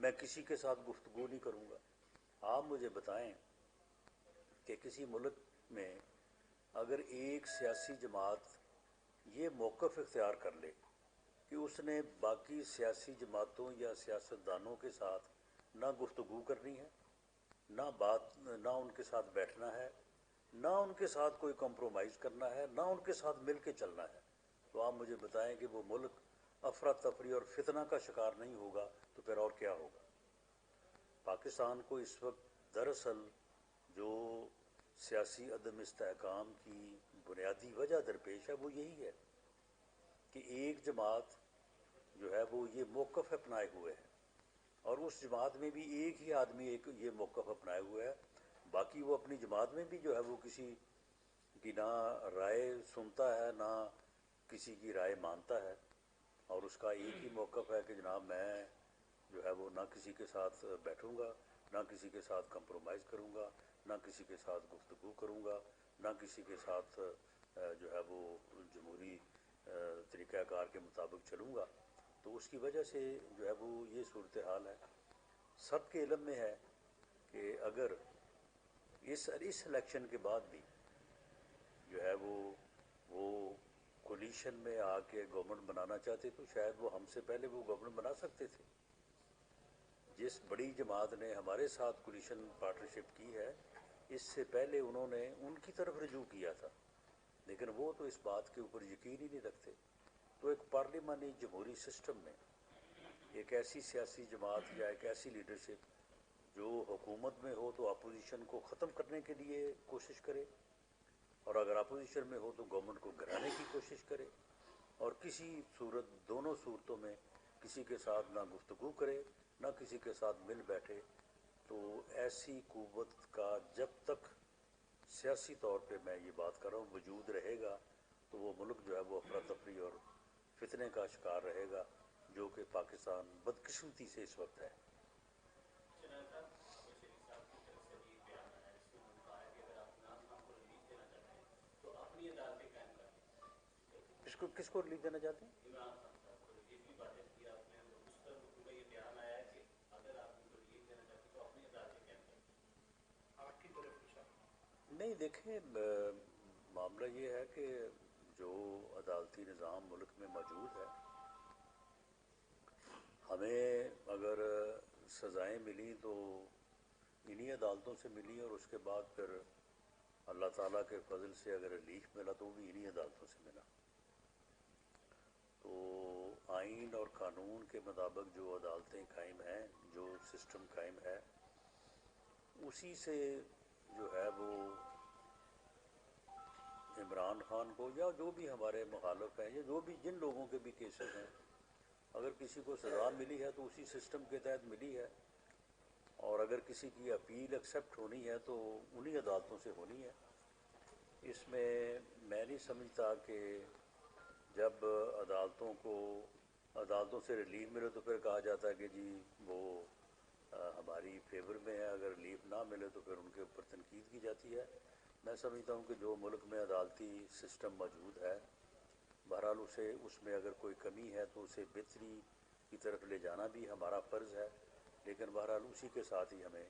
میں کسی کے ساتھ گفتگو نہیں کروں گا۔ آپ مجھے بتائیں کہ کسی ملک میں اگر ایک سیاسی جماعت یہ موقف اختیار کر لے کہ اس نے باقی سیاسی جماعتوں یا سیاستدانوں کے ساتھ نہ گفتگو کرنی ہے، نہ ان کے ساتھ بیٹھنا ہے، نہ ان کے ساتھ کوئی کمپرومائز کرنا ہے، نہ ان کے ساتھ مل کے چلنا ہے، تو آپ مجھے بتائیں کہ وہ ملک افراتفری اور فتنہ کا شکار نہیں ہوگا تو پھر اور کیا ہوگا؟ پاکستان کو اس وقت دراصل جو سیاسی عدم استحکام کی بنیادی وجہ درپیش ہے وہ یہی ہے کہ ایک جماعت جو ہے وہ یہ موقف اپنائے ہوئے ہے، اور اس جماعت میں بھی ایک ہی آدمی یہ موقف اپنائے ہوئے ہے، باقی وہ اپنی جماعت میں بھی جو ہے وہ کسی کی نہ رائے سنتا ہے، نہ کسی کی رائے مانتا ہے، اور اس کا ایک ہی موقف ہے کہ جناب میں جو ہے وہ نہ کسی کے ساتھ بیٹھوں گا، نہ کسی کے ساتھ کمپرومائز کروں گا، نہ کسی کے ساتھ گفتگو کروں گا، نہ کسی کے ساتھ جو ہے وہ جمہوری طریقہ کار کے مطابق چلوں گا۔ تو اس کی وجہ سے جو ہے وہ یہ صورتحال ہے۔ سب کے علم میں ہے کہ اگر اس الیکشن کے بعد بھی جو ہے وہ کولیشن میں آ کے گورنمنٹ بنانا چاہتے تو شاید وہ ہم سے پہلے وہ گورنمنٹ بنا سکتے تھے۔ جس بڑی جماعت نے ہمارے ساتھ کولیشن پارٹنرشپ کی ہے، اس سے پہلے انہوں نے ان کی طرف رجوع کیا تھا، لیکن وہ تو اس بات کے اوپر یقین ہی نہیں رکھتے۔ تو ایک پارلیمانی جمہوری سسٹم میں ایک ایسی سیاسی جماعت یا ایک ایسی لیڈرشپ جو حکومت میں ہو تو اپوزیشن کو ختم کرنے کے لیے کوشش کرے، اور اگر اپوزیشن میں ہو تو گورنمنٹ کو گرانے کی کوشش کرے، اور کسی صورت دونوں صورتوں میں کسی کے ساتھ نہ گفتگو کرے نہ کسی کے ساتھ مل بیٹھے، تو ایسی قوت کا جب تک سیاسی طور پہ میں یہ بات کر رہا ہوں وجود رہے گا تو وہ ملک جو ہے وہ افراتفری اور فتنے کا شکار رہے گا، جو کہ پاکستان بدقسمتی سے اس وقت ہے۔ کس کو ریلیف دینا چاہتے ہیں؟ نہیں، دیکھیں معاملہ یہ ہے کہ جو عدالتی نظام ملک میں موجود ہے، ہمیں اگر سزائیں ملیں تو انہی عدالتوں سے ملی، اور اس کے بعد پھر اللہ تعالیٰ کے فضل سے اگر ریلیف ملا تو وہ بھی انہی عدالتوں سے ملا۔ تو آئین اور قانون کے مطابق جو عدالتیں قائم ہیں، جو سسٹم قائم ہے، اسی سے جو ہے وہ عمران خان کو یا جو بھی ہمارے مخالف ہیں یا جو بھی جن لوگوں کے بھی کیسز ہیں، اگر کسی کو سزا ملی ہے تو اسی سسٹم کے تحت ملی ہے، اور اگر کسی کی اپیل ایکسیپٹ ہونی ہے تو انہی عدالتوں سے ہونی ہے۔ اس میں میں نہیں سمجھتا کہ جب عدالتوں سے ریلیف ملے تو پھر کہا جاتا ہے کہ جی وہ ہماری فیور میں ہے، اگر ریلیف نہ ملے تو پھر ان کے اوپر تنقید کی جاتی ہے۔ میں سمجھتا ہوں کہ جو ملک میں عدالتی سسٹم موجود ہے، بہرحال اس میں اگر کوئی کمی ہے تو اسے بہتری کی طرف لے جانا بھی ہمارا فرض ہے، لیکن بہرحال اسی کے ساتھ ہی ہمیں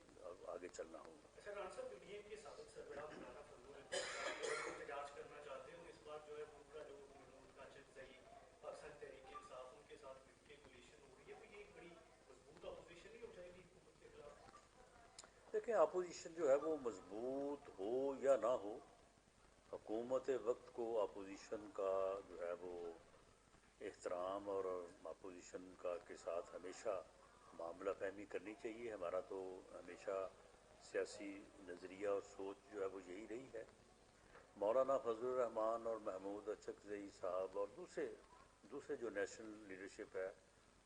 آگے چلنا ہوگا۔ اچھا ران صاحب، پی ڈی ایم کے سابق سربراہ مولانا فضل الرحمان احتجاج کرنا چاہتے ہیں، اور اس بار جو ہے ان کا جو محمود کاشف ظہیر پاکستان تحریک انصاف ان کے ساتھ مل کے کولیشن ہو رہی ہے، تو یہ ایک بڑی مضبوط اپوزیشن نہیں ہو جائے گی حکومت کے خلاف؟ دیکھیں، اپوزیشن جو ہے وہ مضبوط ہو یا نہ ہو، حکومت وقت کو اپوزیشن کا جو ہے وہ احترام اور اپوزیشن کے ساتھ ہمیشہ معاملہ فہمی کرنی چاہیے۔ ہمارا تو ہمیشہ سیاسی نظریہ اور سوچ جو ہے وہ یہی رہی ہے۔ مولانا فضل الرحمان اور محمود اچکزئی صاحب اور دوسرے جو نیشنل لیڈرشپ ہے،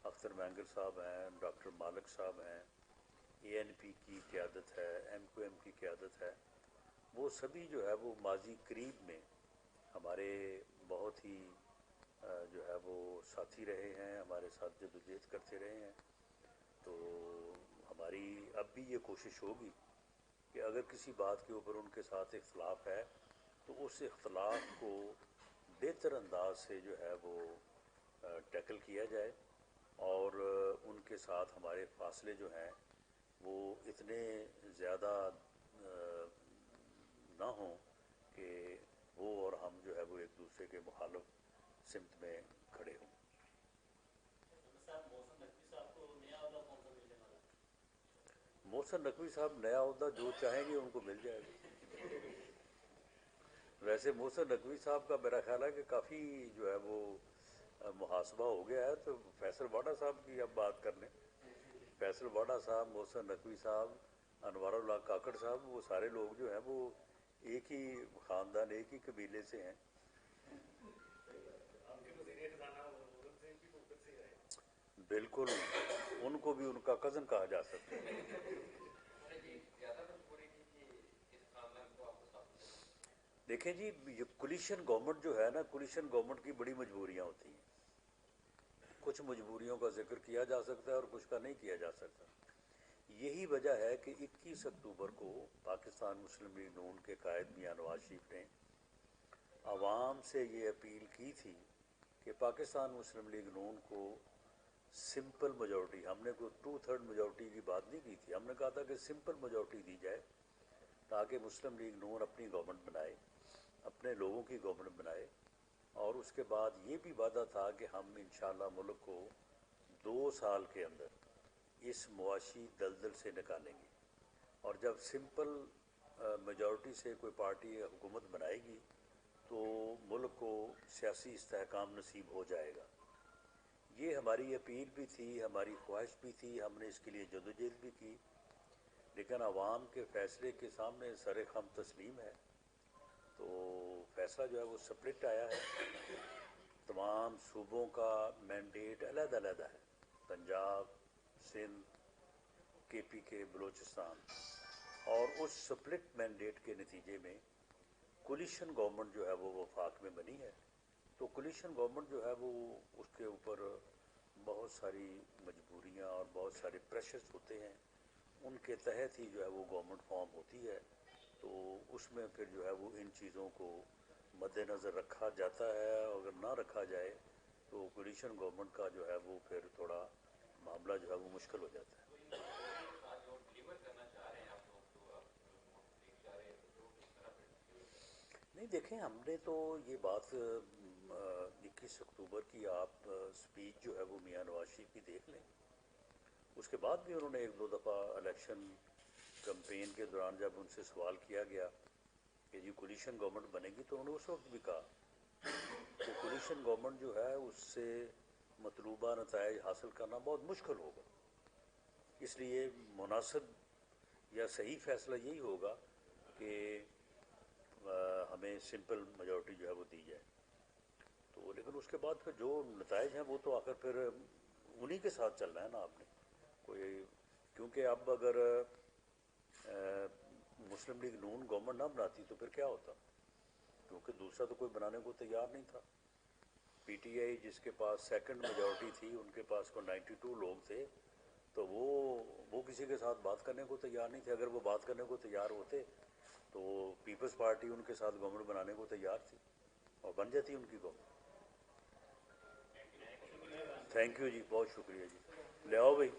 اختر مینگر صاحب ہیں، ڈاکٹر مالک صاحب ہیں، اے این پی کی قیادت ہے، ایم کیو ایم کی قیادت ہے، وہ سبھی جو ہے وہ ماضی قریب میں ہمارے بہت ہی جو ہے وہ ساتھی رہے ہیں، ہمارے ساتھ جدوجہد کرتے رہے ہیں۔ تو ہماری اب بھی یہ کوشش ہوگی کہ اگر کسی بات کے اوپر ان کے ساتھ اختلاف ہے تو اس اختلاف کو بہتر انداز سے جو ہے وہ ٹیکل کیا جائے، اور ان کے ساتھ ہمارے فاصلے جو ہیں وہ اتنے زیادہ نہ ہوں کہ وہ اور ہم جو ہے وہ ایک دوسرے کے مخالف سمت میں کھڑے ہوں۔ محسن نقوی صاحب نیا عہدہ جو چاہیں گے ان کو مل جائے گا۔ ویسے محسن نقوی صاحب کا میرا خیال ہے کہ کافی جو ہے وہ محاسبہ ہو گیا ہے، تو فیصل واڈا صاحب کی اب بات کر لیں۔ فیصل واڈا صاحب، محسن نقوی صاحب، انوار اللہ کاکڑ صاحب، وہ سارے لوگ جو ہیں وہ ایک ہی خاندان، ایک ہی قبیلے سے ہیں۔ بالکل، ان کو بھی ان کا کزن کہا جا سکتا ہے۔ دیکھیں جی، یہ کولیشن گورنمنٹ جو ہے نا، کولیشن گورنمنٹ کی بڑی مجبوریاں ہوتی ہیں۔ کچھ مجبوریوں کا ذکر کیا جا سکتا ہے اور کچھ کا نہیں کیا جا سکتا۔ یہی وجہ ہے کہ 21 اکتوبر کو پاکستان مسلم لیگ نون کے قائد میاں نواز شریف نے عوام سے یہ اپیل کی تھی کہ پاکستان مسلم لیگ نون کو سمپل میجورٹی، ہم نے کوئی 2/3 میجورٹی کی بات نہیں کی تھی، ہم نے کہا تھا کہ سمپل میجورٹی دی جائے تاکہ مسلم لیگ نون اپنی گورنمنٹ بنائے، اپنے لوگوں کی گورنمنٹ بنائے، اور اس کے بعد یہ بھی وعدہ تھا کہ ہم انشاءاللہ ملک کو 2 سال کے اندر اس معاشی دلدل سے نکالیں گے، اور جب سمپل میجورٹی سے کوئی پارٹی حکومت بنائے گی تو ملک کو سیاسی استحکام نصیب ہو جائے گا۔ یہ ہماری اپیل بھی تھی، ہماری خواہش بھی تھی، ہم نے اس کے لیے جدوجہد بھی کی، لیکن عوام کے فیصلے کے سامنے سر خم تسلیم ہے۔ تو فیصلہ جو ہے وہ سپلٹ آیا ہے، تمام صوبوں کا مینڈیٹ علیحدہ علیحدہ ہے، پنجاب، سندھ، کے پی کے، بلوچستان، اور اس سپلٹ مینڈیٹ کے نتیجے میں کولیشن گورنمنٹ جو ہے وہ وفاق میں بنی ہے۔ تو کولیشن گورنمنٹ جو ہے وہ اس کے اوپر بہت ساری مجبوریاں اور بہت سارے پریشرز ہوتے ہیں، ان کے تحت ہی جو ہے وہ گورنمنٹ فارم ہوتی ہے۔ تو اس میں پھر جو ہے وہ ان چیزوں کو مد نظر رکھا جاتا ہے، اگر نہ رکھا جائے تو کولیشن گورنمنٹ کا جو ہے وہ پھر تھوڑا معاملہ جو ہے وہ مشکل ہو جاتا ہے۔ نہیں دیکھیں، ہم نے تو یہ بات 21 اکتوبر کی آپ سپیچ جو ہے وہ میاں نواز شریف کی دیکھ لیں، اس کے بعد بھی انہوں نے 1-2 دفعہ الیکشن کمپین کے دوران جب ان سے سوال کیا گیا کہ جی کولیشن گورنمنٹ بنے گی، تو انہوں نے اس وقت بھی کہا کہ کولیشن گورنمنٹ جو ہے اس سے مطلوبہ نتائج حاصل کرنا بہت مشکل ہوگا، اس لیے مناسب یا صحیح فیصلہ یہی ہوگا کہ ہمیں سمپل میجورٹی جو ہے وہ دی جائے۔ تو لیکن اس کے بعد پھر جو نتائج ہیں وہ تو آخر پھر انہی کے ساتھ چلنا ہے نا آپ نے کوئی، کیونکہ اب اگر مسلم لیگ نون گورنمنٹ نہ بناتی تو پھر کیا ہوتا، کیونکہ دوسرا تو کوئی بنانے کو تیار نہیں تھا۔ پی ٹی آئی جس کے پاس سیکنڈ میجورٹی تھی، ان کے پاس کو 92 لوگ تھے، تو وہ کسی کے ساتھ بات کرنے کو تیار نہیں تھے۔ اگر وہ بات کرنے کو تیار ہوتے تو پیپلز پارٹی ان کے ساتھ گورنمنٹ بنانے کو تیار تھی اور بن جاتی ان کی گورنمنٹ۔ تھینک یو جی، بہت شکریہ جی، لے آؤ بھائی۔